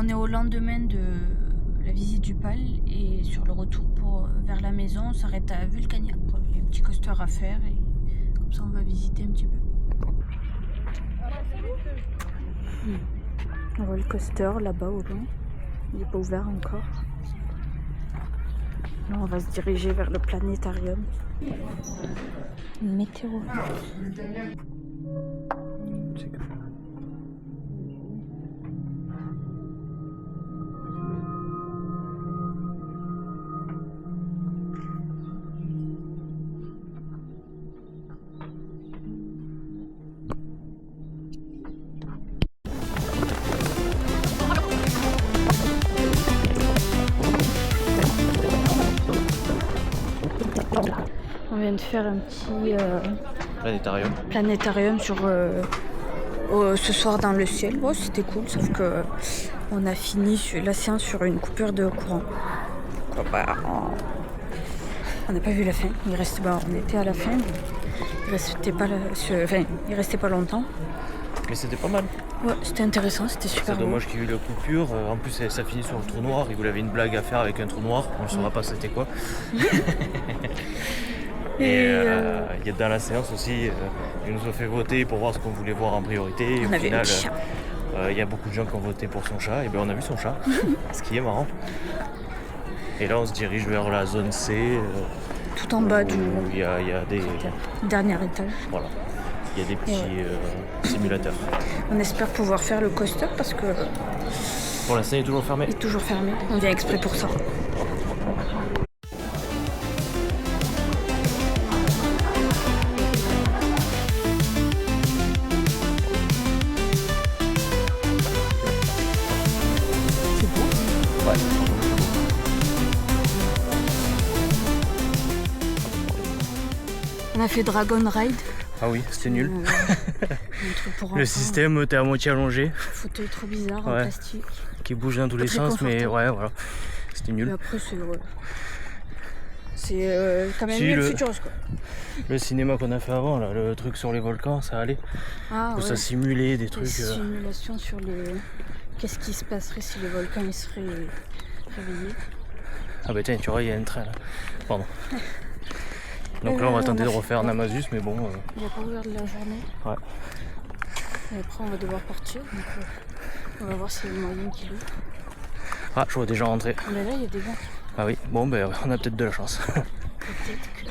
on est au lendemain de la visite du PAL et sur le retour vers la maison, on s'arrête à Vulcania. Il y a un petit coaster à faire et comme ça on va visiter un petit peu. On voit le coaster là-bas au loin. Il n'est pas ouvert encore. Là, on va se diriger vers le planétarium. Météo. On vient de faire un petit planétarium sur ce soir dans le ciel. Oh, c'était cool, sauf que on a fini la séance sur une coupure de courant. On n'a pas vu la fin. On était à la fin. Il restait pas longtemps. Mais c'était pas mal. Ouais, c'était intéressant, c'était super. C'est dommage qu'il y ait eu la coupure. En plus, ça finit sur le trou noir. Il voulait avait une blague à faire avec un trou noir. On ne saura pas c'était quoi. Et il y a dans la séance aussi, ils nous ont fait voter pour voir ce qu'on voulait voir en priorité. Et au final, il y a beaucoup de gens qui ont voté pour son chat. Et bien on a vu son chat, ce qui est marrant. Et là, on se dirige vers la zone C. Tout en bas du. Il y a des. Dernier étage. Voilà. Il y a des petits simulateurs. On espère pouvoir faire le coaster parce que. Pour l'instant, il est toujours fermé. Il est toujours fermé. On vient exprès pour ça. C'est beau. Ouais. On a fait Dragon Ride. Ah oui, c'était nul. Le système était à moitié allongé. Fauteuil trop bizarre en plastique. Qui bouge dans tous les sens, mais ouais, voilà. C'était nul. Mais après, c'est quand même mieux le Futuroscope, quoi. Le cinéma qu'on a fait avant, là, le truc sur les volcans, ça allait. Où ça simulait des trucs. Des simulations sur qu'est-ce qui se passerait si les volcans ils seraient réveillés. Ah bah tiens, tu vois, il y a un train là. Pardon. Donc là, on va tenter de refaire Namazus, mais bon. Il n'a pas ouvert de la journée. Ouais. Et après, on va devoir partir. Donc, on va voir s'il y a moyen qu'il ouvre. Ah, je vois des gens rentrer. Mais là, il y a des gens. Ah oui, bon, ben, on a peut-être de la chance. Peut-être que.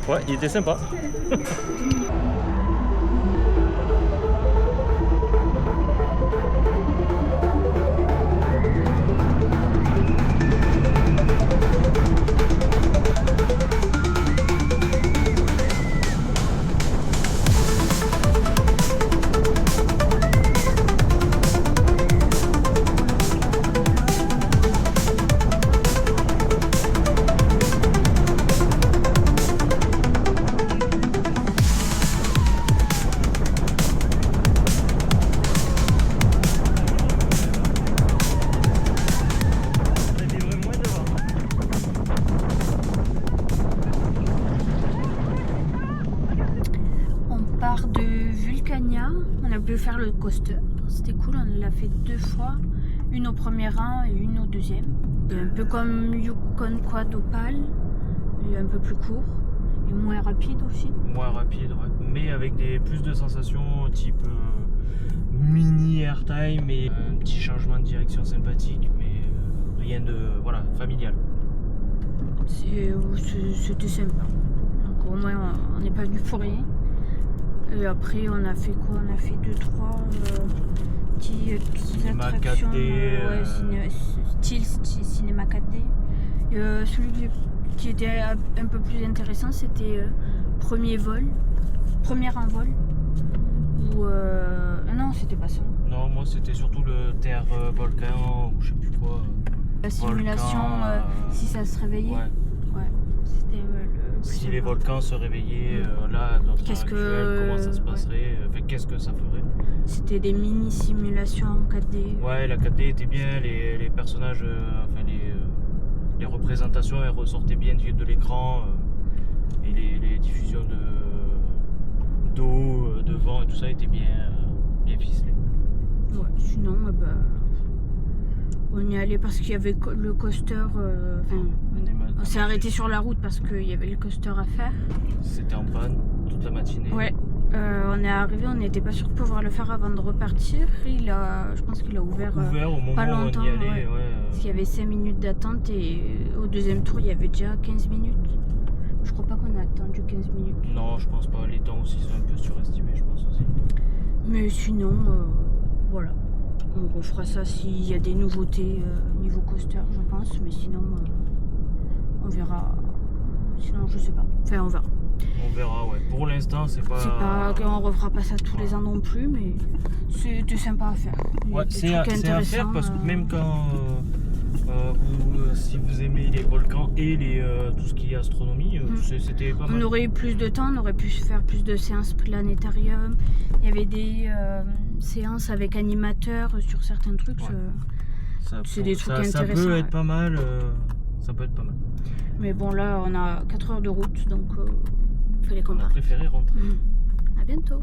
Ouais, il était sympa. On a pu faire le coaster, c'était cool, on l'a fait 2 fois, une au premier rang et une au deuxième. C'est un peu comme Yukon Quad Opal, il est un peu plus court et moins rapide aussi. Moins rapide, ouais. Mais avec plus de sensations type mini airtime et un petit changement de direction sympathique, mais rien de familial. C'était sympa, donc au moins on n'est pas venu pour rien. Et après on a fait quoi? On a fait 2-3 petites attractions, 4D, style cinéma 4D. Celui qui était un peu plus intéressant, c'était premier en vol. Ou non, c'était pas ça. Non, moi c'était surtout le terre volcan ou je sais plus quoi. La simulation, si ça se réveillait. Ouais. C'était si les volcans se réveillaient, là, dans notre actuel, comment ça se passerait, qu'est-ce que ça ferait? C'était des mini simulations en 4D. Ouais, la 4D était bien, les personnages, les représentations, elles ressortaient bien de l'écran, et les diffusions d'eau, de vent et tout ça étaient bien ficelé. Ouais, sinon, on y allait parce qu'il y avait le coaster. On s'est arrêté sur la route parce qu'il y avait le coaster à faire. C'était en panne toute la matinée. Ouais. On est arrivé, on n'était pas sûr de pouvoir le faire avant de repartir. Je pense qu'il a ouvert au moment pas longtemps, où on y allait. Parce qu'il y avait 5 minutes d'attente et au deuxième tour il y avait déjà 15 minutes. Je crois pas qu'on a attendu 15 minutes. Non, je pense pas. Les temps aussi sont un peu surestimés, je pense aussi. Mais sinon, voilà. On refera ça s'il y a des nouveautés niveau coaster, je pense. Mais sinon, on verra. Sinon, je sais pas. Enfin, on verra. On verra, ouais. Pour l'instant, c'est pas. On refera pas ça tous les ans non plus, mais c'était sympa à faire. Ouais, c'est à faire parce que même quand si vous aimez les volcans et tout ce qui est astronomie, c'était pas mal. On aurait eu plus de temps, on aurait pu faire plus de séances planétarium. Il y avait des séances avec animateurs sur certains trucs. Ouais. C'est des trucs intéressants. Ça peut être pas mal. Ça peut être pas mal. Mais bon, là, on a 4 heures de route, donc il fallait qu'on parte. On a préféré rentrer. À bientôt.